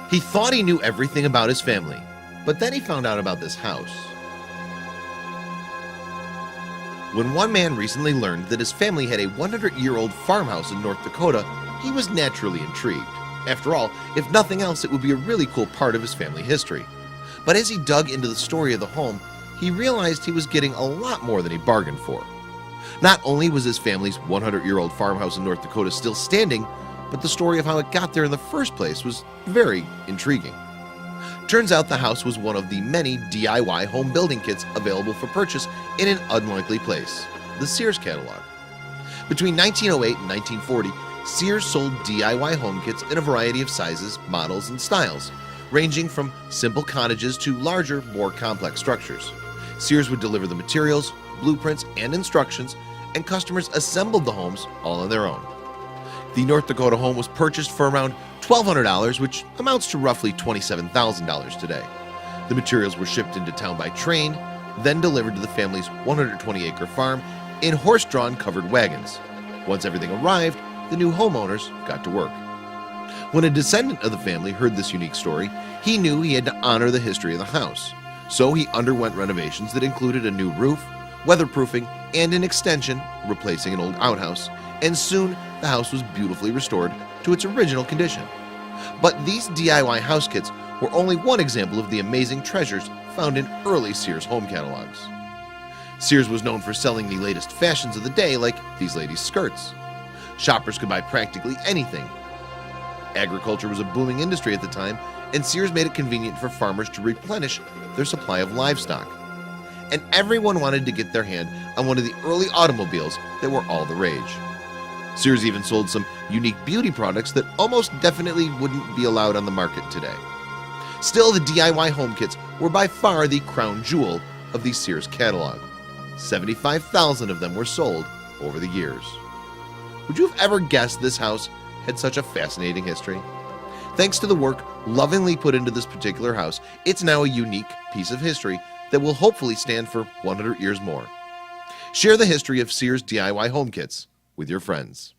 He thought he knew everything about his family, but then he found out about this house. When one man recently learned that his family had a 100-year-old farmhouse in North Dakota, he was naturally intrigued. After all, if nothing else, it would be a really cool part of his family history. But as he dug into the story of the home, he realized he was getting a lot more than he bargained for. Not only was his family's 100-year-old farmhouse in North Dakota still standing, but the story of how it got there in the first place was very intriguing. Turns out the house was one of the many DIY home building kits available for purchase in an unlikely place, the Sears catalog. Between 1908 and 1940, Sears sold DIY home kits in a variety of sizes, models, and styles, ranging from simple cottages to larger, more complex structures. Sears would deliver the materials, blueprints, and instructions, and customers assembled the homes all on their own. The North Dakota home was purchased for around $1,200, which amounts to roughly $27,000 today. The materials were shipped into town by train, then delivered to the family's 120-acre farm in horse-drawn covered wagons. Once everything arrived, the new homeowners got to work. When a descendant of the family heard this unique story, he knew he had to honor the history of the house. So he underwent renovations that included a new roof, weatherproofing, and an extension, replacing an old outhouse, and soon the house was beautifully restored to its original condition. But these DIY house kits were only one example of the amazing treasures found in early Sears home catalogs. Sears was known for selling the latest fashions of the day, like these ladies' skirts. Shoppers could buy practically anything. Agriculture was a booming industry at the time, and Sears made it convenient for farmers to replenish their supply of livestock. And everyone wanted to get their hand on one of the early automobiles that were all the rage. Sears even sold some unique beauty products that almost definitely wouldn't be allowed on the market today. Still, the DIY home kits were by far the crown jewel of the Sears catalog. 75,000 of them were sold over the years. Would you have ever guessed this house had such a fascinating history? Thanks to the work lovingly put into this particular house, it's now a unique piece of history that will hopefully stand for 100 years more. Share the history of Sears DIY home kits with your friends.